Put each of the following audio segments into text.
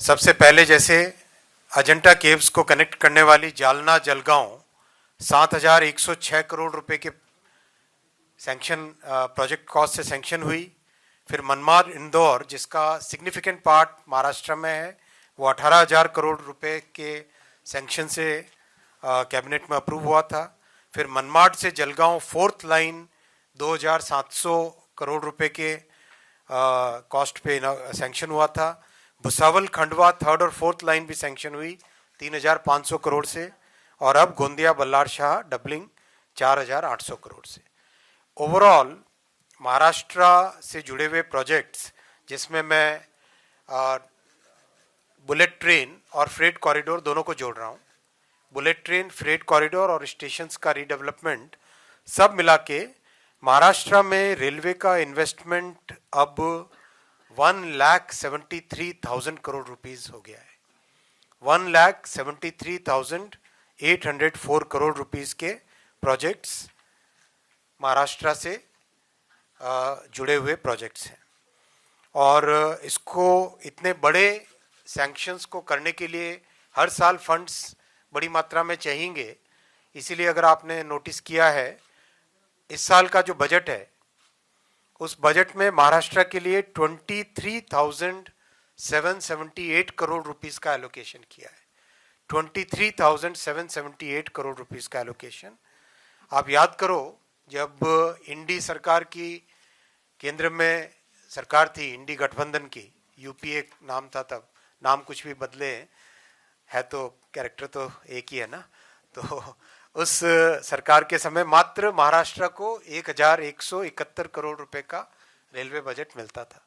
सबसे पहले जैसे अजंता केव्स को कनेक्ट करने वाली जालना जलगांव 7,106 करोड़ रुपए के सैंक्शन प्रोजेक्ट कॉस्ट से सैंक्शन हुई। फिर मनमाड इंदौर जिसका सिग्निफिकेंट पार्ट महाराष्ट्र में है वो 18,000 करोड़ रुपए के सैंक्शन से कैबिनेट में अप्रूव हुआ था। फिर मनमाड से जलगांव फोर्थ लाइन 2,700 करोड़ रुपए के कॉस्ट पे सैंक्शन हुआ था। भुसावल खंडवा थर्ड और फोर्थ लाइन भी सैंक्शन हुई 3,500 करोड़ से। और अब गोंदिया बल्लार शाह डबलिंग 4,800 करोड़ से। ओवरऑल महाराष्ट्र से जुड़े हुए प्रोजेक्ट्स जिसमें मैं बुलेट ट्रेन और फ्रेट कॉरिडोर दोनों को जोड़ रहा हूँ। बुलेट ट्रेन, फ्रेट कॉरिडोर और स्टेशंस का रीडेवलपमेंट सब मिला के महाराष्ट्र में रेलवे का इन्वेस्टमेंट अब 1,73,000 करोड़ रुपीस हो गया है। 1,73,804 करोड़ रुपीस के प्रोजेक्ट्स महाराष्ट्र से जुड़े हुए प्रोजेक्ट्स हैं। और इसको इतने बड़े सैंक्शंस को करने के लिए हर साल फंड्स बड़ी मात्रा में चाहिएंगे। इसीलिए अगर आपने नोटिस किया है इस साल का जो बजट है उस बजट में महाराष्ट्र के लिए 23,778 करोड़ रुपीस का एलोकेशन किया है। 23,778 करोड़ रुपीस का एलोकेशन। आप याद करो जब इंडी सरकार की केंद्र में सरकार थी, इंडी गठबंधन की, यूपीए नाम था तब, नाम कुछ भी बदले है तो कैरेक्टर तो एक ही है ना। तो उस सरकार के समय मात्र महाराष्ट्र को 1,171 करोड़ रुपए का रेलवे बजट मिलता था।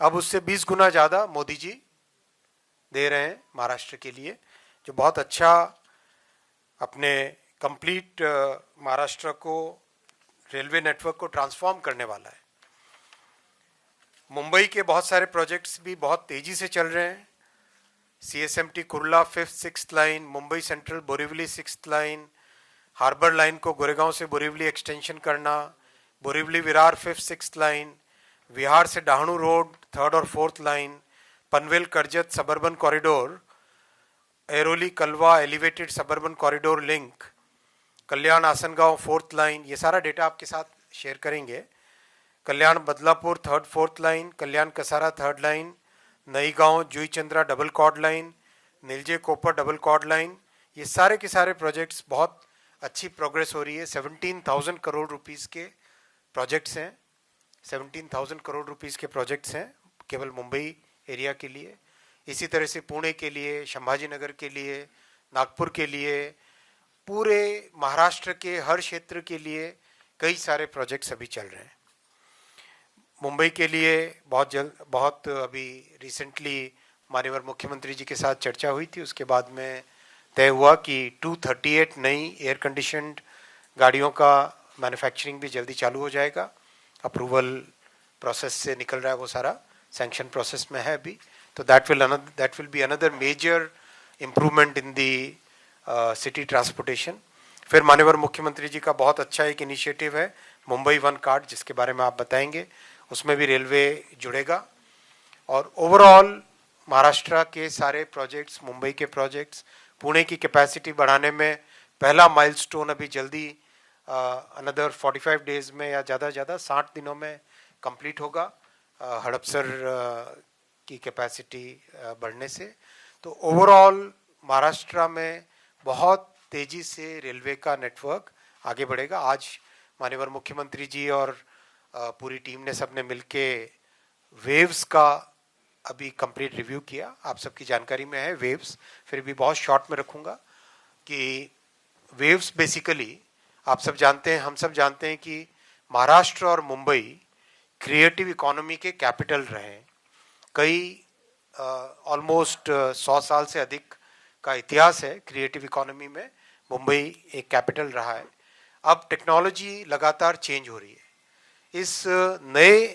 अब उससे 20 गुना ज़्यादा मोदी जी दे रहे हैं महाराष्ट्र के लिए, जो बहुत अच्छा अपने कंप्लीट महाराष्ट्र को रेलवे नेटवर्क को ट्रांसफॉर्म करने वाला है। मुंबई के बहुत सारे प्रोजेक्ट्स भी बहुत तेज़ी से चल रहे हैं। CSMT Kurla 5th 6th line, Mumbai Central Borivali 6th line, harbour line को गोरेगांव से बोरीवली एक्सटेंशन करना, Borivali Virar 5th 6th line, Vihar से डाहणू रोड 3rd और 4th line, Panvel Karjat suburban corridor, Airoli Kalwa elevated suburban corridor link, Kalyan Asangaon 4th line, ये सारा डेटा आपके साथ शेयर करेंगे। Kalyan Badlapur 3rd 4th line, Kalyan Kasara 3rd line, Naigaon Juichandra double chord line, नीलजे कोपर डबल कॉर्ड लाइन, ये सारे के सारे प्रोजेक्ट्स बहुत अच्छी प्रोग्रेस हो रही है। 17,000 करोड़ रुपीस के प्रोजेक्ट्स हैं। 17,000 करोड़ रुपीस के प्रोजेक्ट्स हैं केवल मुंबई एरिया के लिए। इसी तरह से पुणे के लिए, संभाजी नगर के लिए, नागपुर के लिए, पूरे महाराष्ट्र के हर क्षेत्र के लिए कई सारे प्रोजेक्ट्स अभी चल रहे हैं। मुंबई के लिए बहुत अभी रिसेंटली माननीय मुख्यमंत्री जी के साथ चर्चा हुई थी। उसके बाद में तय हुआ कि 238 नई एयर कंडीशनड गाड़ियों का मैन्युफैक्चरिंग भी जल्दी चालू हो जाएगा। अप्रूवल प्रोसेस से निकल रहा है, वो सारा सैंक्शन प्रोसेस में है अभी। तो that will be another major improvement in the city transportation. फिर माननीय मुख्यमंत्री जी का बहुत अच्छा एक इनिशिएटिव है मुंबई वन कार्ड, जिसके बारे में आप बताएंगे। उसमें भी रेलवे जुड़ेगा। और ओवरऑल महाराष्ट्र के सारे प्रोजेक्ट्स, मुंबई के प्रोजेक्ट्स, पुणे की कैपेसिटी बढ़ाने में पहला माइलस्टोन अभी जल्दी अनदर 45 डेज में या ज़्यादा 60 दिनों में कंप्लीट होगा हड़पसर की कैपेसिटी बढ़ने से। तो ओवरऑल महाराष्ट्र में बहुत तेज़ी से रेलवे का नेटवर्क आगे बढ़ेगा। आज माननीय मुख्यमंत्री जी और पूरी टीम ने सबने मिलके वेव्स का अभी कंप्लीट रिव्यू किया। आप सबकी जानकारी में है वेव्स, फिर भी बहुत शॉर्ट में रखूँगा कि वेव्स बेसिकली आप सब जानते हैं, हम सब जानते हैं कि महाराष्ट्र और मुंबई क्रिएटिव इकोनॉमी के कैपिटल रहे हैं। कई ऑलमोस्ट 100 साल से अधिक का इतिहास है क्रिएटिव इकोनॉमी में। मुंबई एक कैपिटल रहा है। अब टेक्नोलॉजी लगातार चेंज हो रही है। इस नए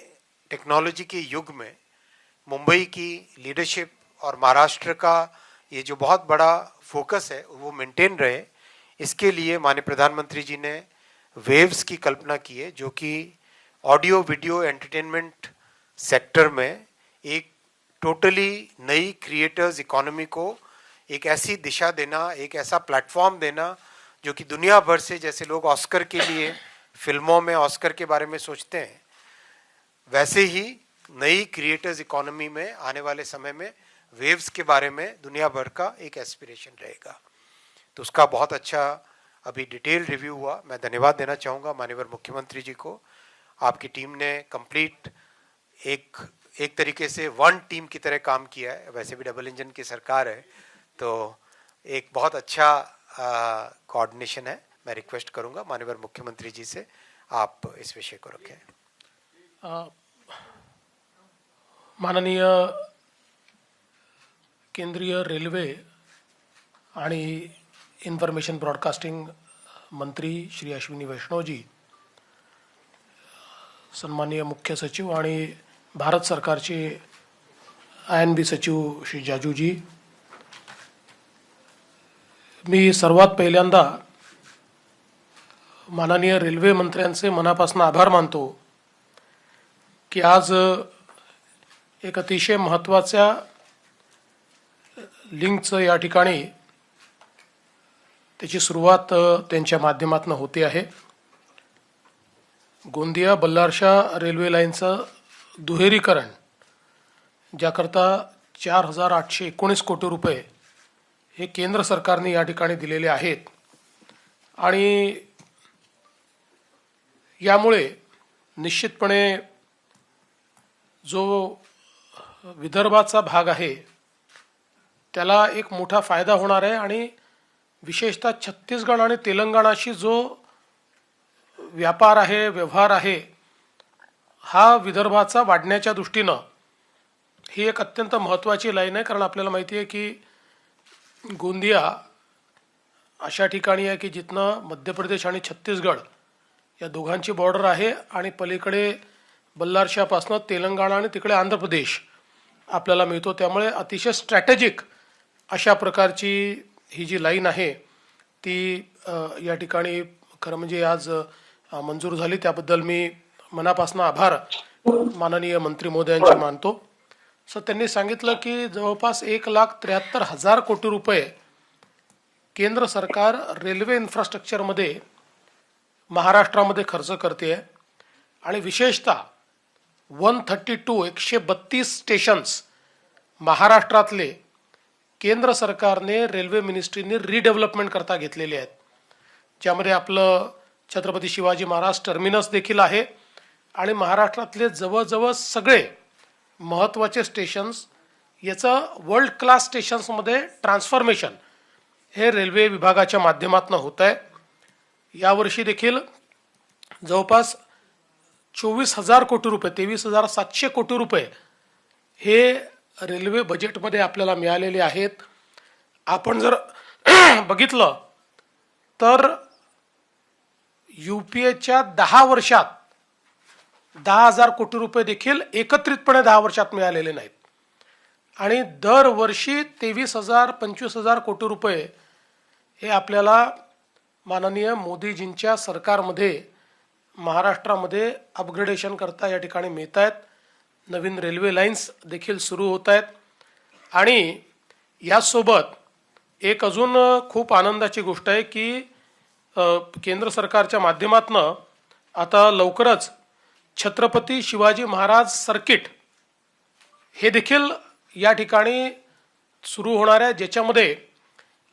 टेक्नोलॉजी के युग में मुंबई की लीडरशिप और महाराष्ट्र का ये जो बहुत बड़ा फोकस है वो मेंटेन रहे, इसके लिए माननीय प्रधानमंत्री जी ने वेव्स की कल्पना की है, जो कि ऑडियो वीडियो एंटरटेनमेंट सेक्टर में एक टोटली नई क्रिएटर्स इकोनॉमी को एक ऐसी दिशा देना, एक ऐसा प्लेटफॉर्म देना जो कि दुनिया भर से, जैसे लोग ऑस्कर के लिए फिल्मों में ऑस्कर के बारे में सोचते हैं, वैसे ही नई क्रिएटर्स इकोनॉमी में आने वाले समय में वेव्स के बारे में दुनिया भर का एक एस्पिरेशन रहेगा। तो उसका बहुत अच्छा अभी डिटेल रिव्यू हुआ। मैं धन्यवाद देना चाहूँगा माननीय मुख्यमंत्री जी को। आपकी टीम ने कंप्लीट एक तरीके से वन टीम की तरह काम किया है। वैसे भी डबल इंजन की सरकार है, तो एक बहुत अच्छा कोऑर्डिनेशन है। मैं रिक्वेस्ट करूँगा माननीय मुख्यमंत्री जी से, आप इस विषय को रखें। माननीय केंद्रीय रेल्वे आणि इन्फॉर्मेशन ब्रॉडकास्टिंग मंत्री श्री अश्विनी वैष्णवजी, सन्माननीय मुख्य सचिव आणि भारत सरकारचे INB सचिव श्री जाजूजी, मी सर्वात पहिल्यांदा माननीय रेल्वे मंत्र्यांचे मनापासून आभार मानतो की आज एक अतिशय महत्त्वाच्या लिंकचं या ठिकाणी त्याची सुरुवात त्यांच्या माध्यमातून होते आहे। गोंदिया बल्लारशाह रेल्वे लाईनचं दुहेरीकरण, ज्याकरता 4,819 कोटी रुपये हे केंद्र सरकारने या ठिकाणी दिलेले आहेत आणि यामुळे निश्चितपणे जो विदर्भाचा भाग आहे त्याला एक मोठा फायदा होणार आहे आणि विशेषतः छत्तीसगड आणि तेलंगणाशी जो व्यापार आहे, व्यवहार आहे, हा विदर्भाचा वाढण्याच्या दृष्टीनं ही एक अत्यंत महत्त्वाची लाईन आहे। कारण आपल्याला माहिती आहे की गोंदिया अशा ठिकाणी आहे की जिथनं मध्य प्रदेश आणि छत्तीसगड या दोघांची बॉर्डर आहे आणि पलीकडे बल्लारशाहपासून तेलंगणा आणि तिकडे आंध्र प्रदेश आपल्याला मिळतो। त्यामुळे अतिशय स्ट्रॅटेजिक अशा प्रकारची ही जी लाईन आहे ती या ठिकाणी खरं म्हणजे आज मंजूर झाली, त्याबद्दल मी मनापासून आभार माननीय मंत्री महोदयांचे मानतो। सो त्यांनी सांगितलं की जवळपास 1,73,000 कोटी रुपये केंद्र सरकार रेल्वे इन्फ्रास्ट्रक्चरमध्ये महाराष्ट्रामध्ये खर्च करते आहे आणि विशेषतः 132 स्टेशन्स महाराष्ट्रातले केंद्र सरकारने रेल्वे मिनिस्ट्रीने रिडेव्हलपमेंट करता घेतलेले आहेत, ज्यामध्ये आपलं छत्रपती शिवाजी महाराज टर्मिनस देखील आहे आणि महाराष्ट्रातले जवळजवळ सगळे महत्त्वाचे स्टेशन्स याचं वर्ल्ड क्लास स्टेशन्समध्ये ट्रान्सफॉर्मेशन हे रेल्वे विभागाच्या माध्यमातून होत आहे। यावर्षी देखील जवळपास 24,000 कोटी रुपये, 23,700 कोटी रुपये हे रेल्वे बजेटमध्ये आपल्याला मिळालेले आहेत। आपण जर बघितलं तर UPAच्या 10 वर्षात 10,000 कोटी रुपये देखील एकत्रितपणे 10 वर्षात मिळालेले नाहीत आणि दरवर्षी 23,000 25,000 कोटी रुपये हे आपल्याला माननीय मोदीजींच्या सरकारमध्ये महाराष्ट्रामध्ये अपग्रेडेशन करता या ठिकाणी मिळत आहेत। नवीन रेल्वे लाईन्स देखील सुरू होत आहेत आणि यासोबत एक अजून खूप आनंदाची गोष्ट आहे की केंद्र सरकारच्या माध्यमातून आता लवकरच छत्रपती शिवाजी महाराज सर्किट हे देखील या ठिकाणी सुरू होणार आहे, ज्याच्यामध्ये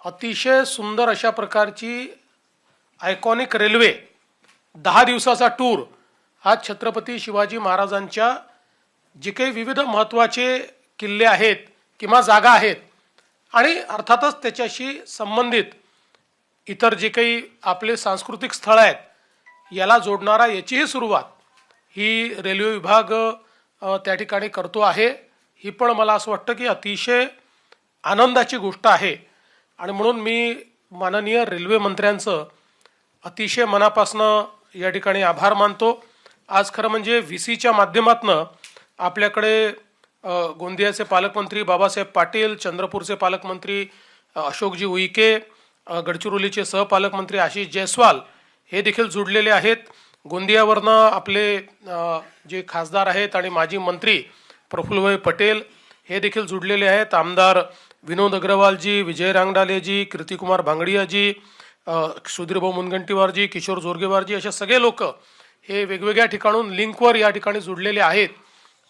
अतिशय सुंदर अशा प्रकारची आयकॉनिक रेल्वे 10 दिवसाचा टूर हा छत्रपती शिवाजी महाराजांच्या जे काही विविध महत्त्वाचे किल्ले आहेत किंवा जागा आहेत आणि अर्थातच त्याच्याशी संबंधित इतर जे काही आपले सांस्कृतिक स्थळ आहेत याला जोडणारा याचीही सुरुवात ही रेल्वे विभाग त्या ठिकाणी करतो आहे। ही पण मला असं वाटतं की अतिशय आनंदाची गोष्ट आहे आणि म्हणून मी माननीय रेल्वे मंत्र्यांचं अतिशय मनापासून या ठिकाणी आभार मानतो। आज खरं म्हणजे VCच्या माध्यमातून आपल्याकडे गोंदियाचे पालकमंत्री बाबासाहेब पाटील, चंद्रपूरचे पालकमंत्री अशोकजी उईके, गडचिरोलीचे सहपालकमंत्री आशिष जयस्वाल हे देखील जुडलेले आहेत। गोंदियावरनं आपले जे खासदार आहेत आणि माजी मंत्री प्रफुल्लभाई पटेल हे देखील जुडलेले आहेत. आमदार विनोद अग्रवालजी, विजय रांगडालेजी, कीर्तिकुमार भांगडियाजी, सुधीरभाऊ मुनगंटीवारजी, किशोर जोरगेवारजी, असे सगळे लोक हे वेगवेगळ्या ठिकाणून लिंकवर या ठिकाणी जुडलेले आहेत.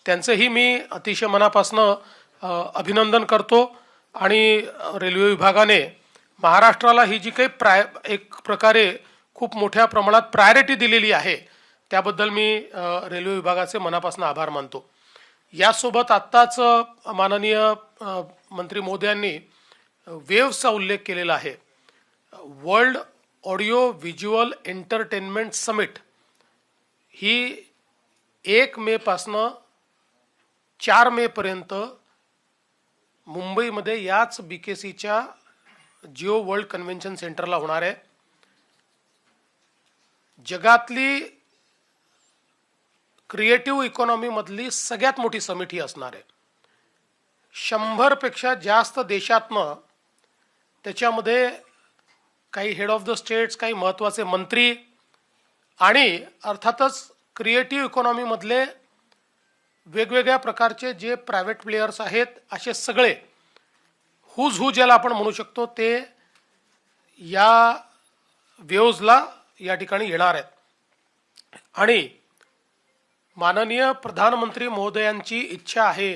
त्यांचंही मी अतिशय मनापासून अभिनंदन करतो. आणि रेल्वे विभागाने महाराष्ट्राला ही जी काही एक प्रकारे खूप मोठ्या प्रमाणात प्रायोरिटी दिलेली आहे त्याबद्दल मी रेल्वे विभागाचे मनापासून आभार मानतो. यासोबत आत्ताच माननीय मंत्री मोदयांनी वेव्हचा उल्लेख केलेला आहे. World audio visual entertainment summit ही 1 मे पासनं 4 मे पर्यंत मुंबईमध्ये याच BKCच्या जिओ वर्ल्ड कन्व्हेन्शन सेंटरला होणार आहे. जगातली क्रिएटिव्ह इकॉनॉमी मधली सगळ्यात मोठी समिट ही असणार आहे. 100 पेक्षा जास्त देशातनं त्याच्यामध्ये काही हेड ऑफ द स्टेट्स, काही महत्त्वाचे मंत्री आणि अर्थातच क्रिएटिव्ह इकॉनॉमी मधले वेगवेगळ्या प्रकारचे जे प्रायव्हेट प्लेयर्स आहेत असे सगळे हुज हू ज्याला आपण म्हणू शकतो ते या वेव्हजला या ठिकाणी येणार आहेत. आणि माननीय प्रधानमंत्री महोदयांची इच्छा आहे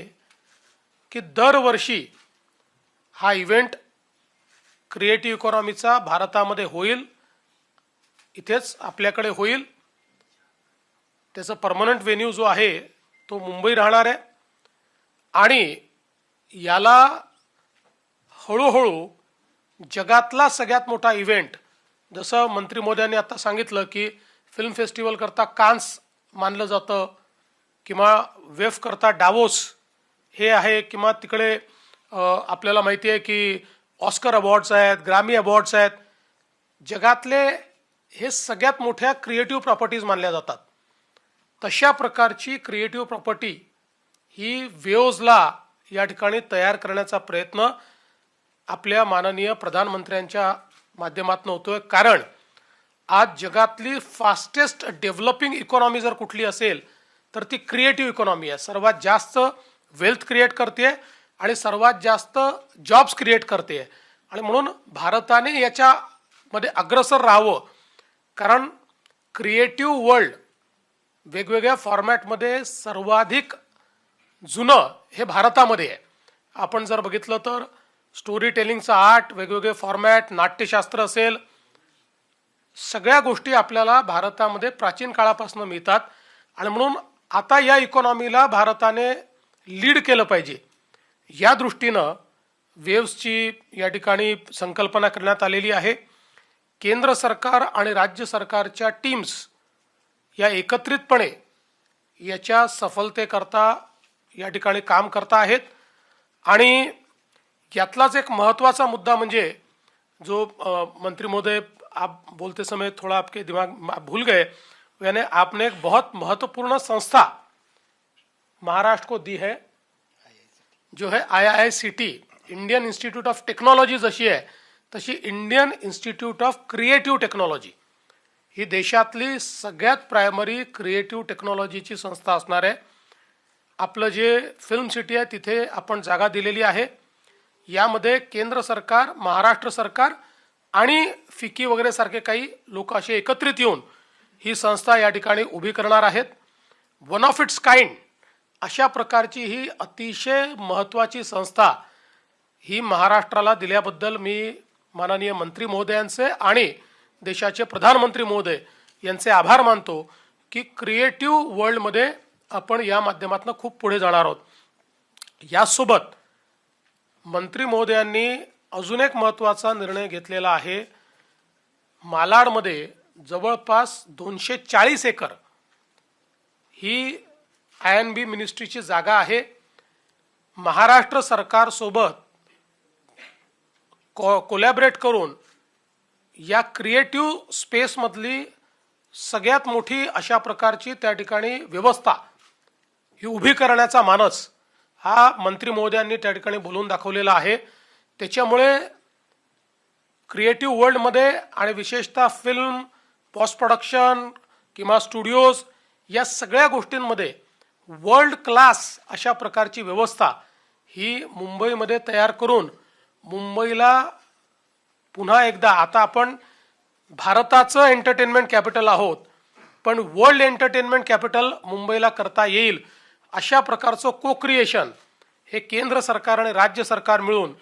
की दरवर्षी हा इव्हेंट क्रिएटिव्ह इकॉनॉमीचा भारतामध्ये होईल, इथेच आपल्याकडे होईल. त्याचं परमनंट व्हेन्यू जो आहे तो मुंबई राहणार आहे. आणि याला हळूहळू जगातला सगळ्यात मोठा इव्हेंट, जसं मंत्री महोदयांनी आता सांगितलं की फिल्म फेस्टिवल करता कान्स मानलं जातं किंवा वेफ करता डावोस हे आहे, किंवा तिकडे आपल्याला माहिती आहे की ऑस्कर अवॉर्ड्स आहेत, ग्रॅमी अवॉर्ड्स आहेत. जगातले हे सगळ्यात मोठ्या क्रिएटिव्ह प्रॉपर्टीज मानल्या जातात. तशा प्रकारची क्रिएटिव्ह प्रॉपर्टी ही वेव्हजला या ठिकाणी तयार करण्याचा प्रयत्न आपल्या माननीय प्रधानमंत्र्यांच्या माध्यमातून होतोय. कारण आज जगातली फास्टेस्ट डेव्हलपिंग इकॉनॉमी जर कुठली असेल तर ती क्रिएटिव्ह इकॉनॉमी आहे. सर्वात जास्त वेल्थ क्रिएट करते आणि सर्वात जास्त जॉब्स क्रिएट करते. आणि म्हणून भारताने याच्यामध्ये अग्रसर राहावं. कारण क्रिएटिव्ह वर्ल्ड वेगवेगळ्या फॉर्मॅटमध्ये सर्वाधिक जुनं हे भारतामध्ये आहे. आपण जर बघितलं तर स्टोरी टेलिंगचं आर्ट, वेगवेगळे फॉर्मॅट, नाट्यशास्त्र असेल, सगळ्या गोष्टी आपल्याला भारतामध्ये प्राचीन काळापासून मिळतात. आणि म्हणून आता या इकॉनॉमीला भारताने लीड केलं पाहिजे. या दृष्टीनं वेव्हजची या ठिकाणी संकल्पना करण्यात आलेली आहे. केंद्र सरकार आणि राज्य सरकारच्या टीम्स या एकत्रितपणे याच्या सफलतेकरता या ठिकाणी काम करता आहेत. आणि यातलाच एक महत्त्वाचा मुद्दा म्हणजे जो मंत्री महोदय आप बोलते समय थोड़ा आपके दिमाग आप भूल गए, यानी आपने एक बहुत महत्वपूर्ण संस्था महाराष्ट्र को दी है जो है IICT, Indian institute of technology. जशी आहे तशी Indian institute of creative technology ही देशातली सगळ्यात प्रायमरी क्रिएटिव्ह टेक्नॉलॉजीची संस्था असणार आहे. आपलं जे फिल्म सिटी आहे तिथे आपण जागा दिलेली आहे. यामध्ये केंद्र सरकार, महाराष्ट्र सरकार आणि फिकी वगैरे सारखे काही लोक असे एकत्रित येऊन ही संस्था या ठिकाणी उभी करणार आहेत. वन ऑफ इट्स काइंड अशा प्रकारची ही अतिशय महत्त्वाची संस्था ही महाराष्ट्राला दिल्याबद्दल मी माननीय मंत्री महोदयांचे आणि देशाचे प्रधानमंत्री महोदय यांचे आभार मानतो की क्रिएटिव्ह वर्ल्डमध्ये आपण या माध्यमातून खूप पुढे जाणार आहोत. यासोबत मंत्री महोदयांनी अजून एक महत्त्वाचा निर्णय घेतलेला आहे. मालाडमध्ये जवळपास 240 एकर ही INB मिनिस्ट्रीची जागा आहे. महाराष्ट्र सरकारसोबत कोलॅबरेट करून या क्रिएटिव्ह स्पेसमधली सगळ्यात मोठी अशा प्रकारची त्या ठिकाणी व्यवस्था ही उभी करण्याचा मानस हा मंत्री महोदयांनी त्या ठिकाणी बोलून दाखवलेला आहे. त्याच्यामुळे क्रिएटिव्ह वर्ल्डमध्ये आणि विशेषतः फिल्म, पोस्ट प्रोडक्शन किंवा स्टुडिओज या सगळ्या गोष्टींमध्ये वर्ल्ड क्लास अशा प्रकारची व्यवस्था ही मुंबईमध्ये तयार करून मुंबईला पुन्हा एकदा, आता आपण भारताचं एंटरटेनमेंट कॅपिटल आहोत, पण वर्ल्ड एंटरटेनमेंट कॅपिटल मुंबईला करता येईल अशा प्रकारचं को क्रिएशन हे केंद्र सरकार आणि राज्य सरकार मिळून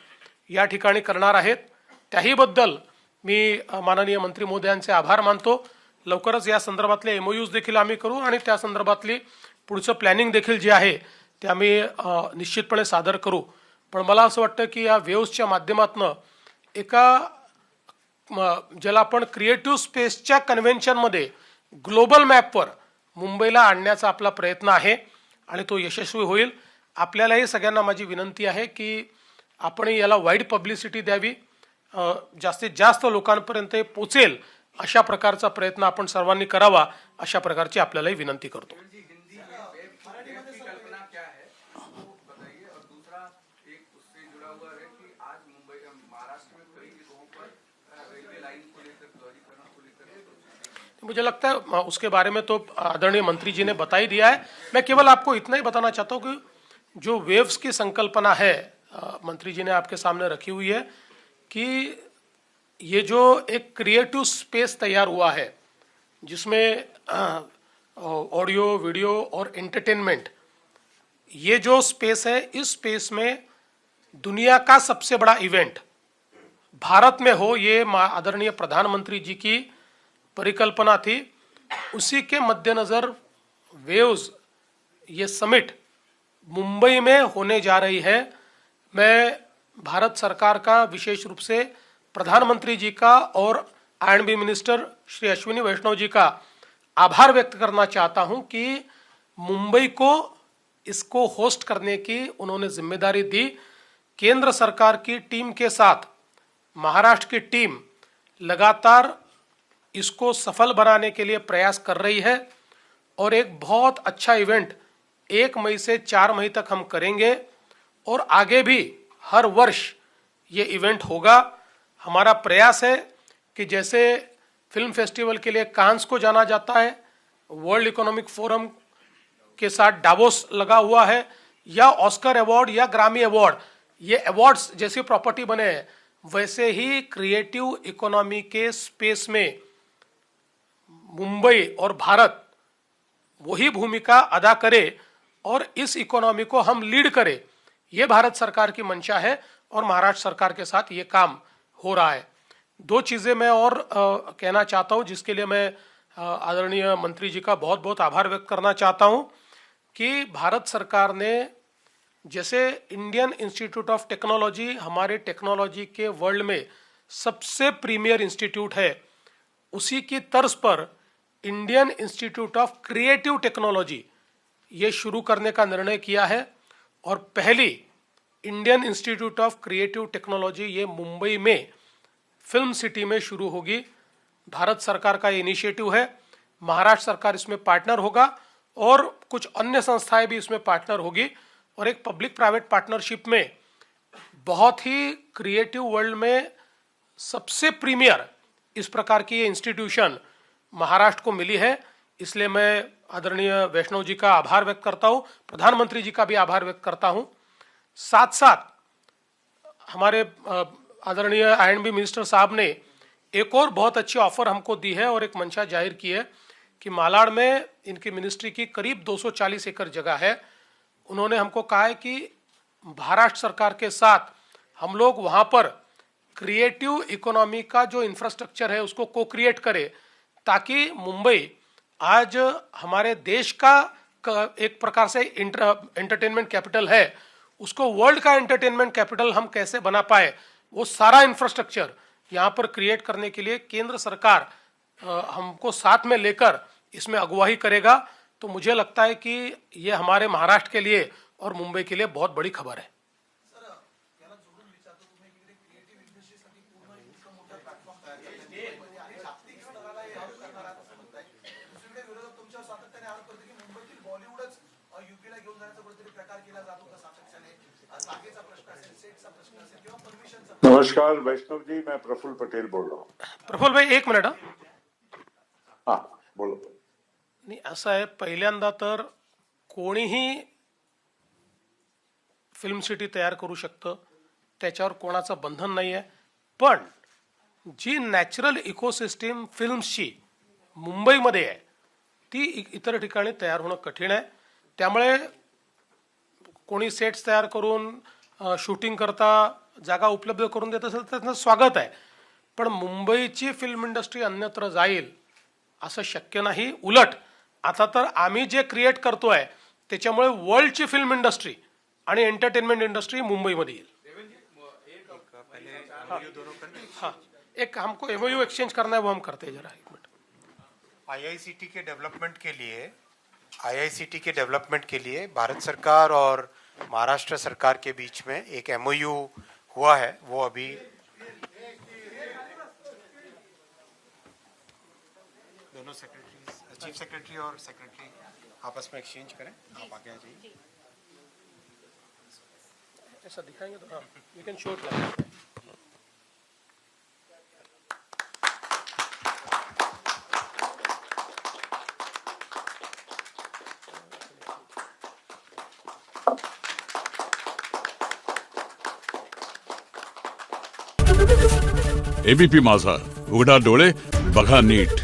या ठिकाणी करणार आहेत. त्याहीबद्दल मी माननीय मंत्री महोदयांचे आभार मानतो. लवकरच या संदर्भातले MOUs देखील आम्ही करू आणि त्या संदर्भातली पुढचं प्लॅनिंग देखील जे आहे ते आम्ही निश्चितपणे सादर करू. पण मला असं वाटतं की या वेव्सच्या माध्यमातून एका ज्याला आपण क्रिएटिव्ह स्पेसच्या कन्व्हेन्शनमध्ये ग्लोबल मॅपवर मुंबईला आणण्याचा आपला प्रयत्न आहे आणि तो यशस्वी होईल. आपल्यालाही सगळ्यांना माझी विनंती आहे की आपण याला वाईड पब्लिसिटी द्यावी, जास्तीत जास्त लोकांपर्यंत पोचेल अशा प्रकारचा प्रयत्न आपण सर्वांनी करावा, अशा प्रकारची आपल्यालाही विनंती करतो. मुझे लगता है उसके बारे में तो आदरणीय मंत्री जी ने बता ही दिया है. मैं केवल आपको इतना ही बताना चाहता हूँ कि जो वेव्स की संकल्पना है मंत्री जी ने आपके सामने रखी हुई है कि ये जो एक क्रिएटिव स्पेस तैयार हुआ है जिसमें ऑडियो, वीडियो और एंटरटेनमेंट, ये जो स्पेस है, इस स्पेस में दुनिया का सबसे बड़ा इवेंट भारत में हो, ये आदरणीय प्रधानमंत्री जी की परिकल्पना थी. उसी के मद्देनज़र वेव्स ये समिट मुंबई में होने जा रही है. मैं भारत सरकार का, विशेष रूप से प्रधानमंत्री जी का और INB मिनिस्टर श्री अश्विनी वैष्णव जी का आभार व्यक्त करना चाहता हूं कि मुंबई को इसको होस्ट करने की उन्होंने जिम्मेदारी दी. केंद्र सरकार की टीम के साथ महाराष्ट्र की टीम लगातार इसको सफल बनाने के लिए प्रयास कर रही है और एक बहुत अच्छा इवेंट 1 मई से 4 मई तक हम करेंगे और आगे भी हर वर्ष ये इवेंट होगा. हमारा प्रयास है कि जैसे फिल्म फेस्टिवल के लिए कांस को जाना जाता है, वर्ल्ड इकोनॉमिक फोरम के साथ डावोस लगा हुआ है, या ऑस्कर अवार्ड या ग्रामी अवार्ड, ये अवार्ड्स जैसी प्रॉपर्टी बने हैं, वैसे ही क्रिएटिव इकोनॉमी के स्पेस में मुंबई और भारत वही भूमिका अदा करे और इस इकोनॉमी को हम लीड करें. ये भारत सरकार की मंशा है और महाराष्ट्र सरकार के साथ ये काम हो रहा है. 2 चीज़ें मैं और कहना चाहता हूँ, जिसके लिए मैं आदरणीय मंत्री जी का बहुत बहुत आभार व्यक्त करना चाहता हूँ कि भारत सरकार ने, जैसे इंडियन इंस्टीट्यूट ऑफ टेक्नोलॉजी हमारे टेक्नोलॉजी के वर्ल्ड में सबसे प्रीमियर इंस्टीट्यूट है, उसी की तर्ज पर Indian institute of creative technology ये शुरू करने का निर्णय किया है. और पहली Indian institute of creative technology ये मुंबई में फिल्म सिटी में शुरू होगी. भारत सरकार का ये इनिशिएटिव है, महाराष्ट्र सरकार इसमें पार्टनर होगा और कुछ अन्य संस्थाएं भी इसमें पार्टनर होगी और एक पब्लिक प्राइवेट पार्टनरशिप में बहुत ही क्रिएटिव वर्ल्ड में सबसे प्रीमियर इस प्रकार की ये इंस्टीट्यूशन महाराष्ट्र को मिली है. इसलिए मैं आदरणीय वैष्णव जी का आभार व्यक्त करता हूँ, प्रधानमंत्री जी का भी आभार व्यक्त करता हूँ. साथ साथ हमारे आदरणीय INB मिनिस्टर साहब ने एक और बहुत अच्छी ऑफर हमको दी है और एक मंशा जाहिर की है कि मालाड में इनकी मिनिस्ट्री की करीब 240 एकड़ जगह है. उन्होंने हमको कहा है कि महाराष्ट्र सरकार के साथ हम लोग वहाँ पर क्रिएटिव इकोनॉमी का जो इंफ्रास्ट्रक्चर है उसको को क्रिएट करें, ताकि मुंबई आज हमारे देश का एक प्रकार से एंटरटेनमेंट कैपिटल है, उसको वर्ल्ड का एंटरटेनमेंट कैपिटल हम कैसे बना पाए, वो सारा इंफ्रास्ट्रक्चर यहाँ पर क्रिएट करने के लिए केंद्र सरकार हमको साथ में लेकर इसमें अगुवाई करेगा. तो मुझे लगता है कि ये हमारे महाराष्ट्र के लिए और मुंबई के लिए बहुत बड़ी खबर है. नमस्कार वैष्णव जी, मैं प्रफुल्ल पटेल बोल रहा हूँ. प्रफुल्ल भाई 1 मिनिट. हा बोलो. नाही, असं आहे, पहिल्यांदा तर कोणीही फिल्म सिटी तयार करू शकतं, त्याच्यावर कोणाचं बंधन नाही आहे. पण जी नॅचरल इकोसिस्टीम फिल्म्सची मुंबईमध्ये आहे ती इतर ठिकाणी तयार होणं कठीण आहे. त्यामुळे कोणी सेट्स तयार करून शूटिंग करता जागा उपलब्ध करून देत असेल तर त्याचं स्वागत आहे. पण मुंबईची फिल्म इंडस्ट्री अन्यत्र जाईल असं शक्य नाही. उलट आता तर आम्ही जे क्रिएट करतोय त्याच्यामुळे वर्ल्डची फिल्म इंडस्ट्री आणि एंटरटेनमेंट इंडस्ट्री मुंबईमध्ये येईल. हाँ, एक हमको एमओयू एक्सचेंज करना है, वो हम करते हैं. जरा एक मिनट. आईआईसीटी के डेवलपमेंट के लिए भारत सरकार और महाराष्ट्र सरकार के बीच में एक एमओयू हुआ है. वो अभी दोनों सेक्रेटरी, चीफ सेक्रेटरी और सेक्रेटरी आपस में एक्सचेंज करें. आप आगे आ जाइए. ऐसा दिखाएंगे तो हाँ, you can show it. ABP माझा, उघडा डोळे बघा नीट.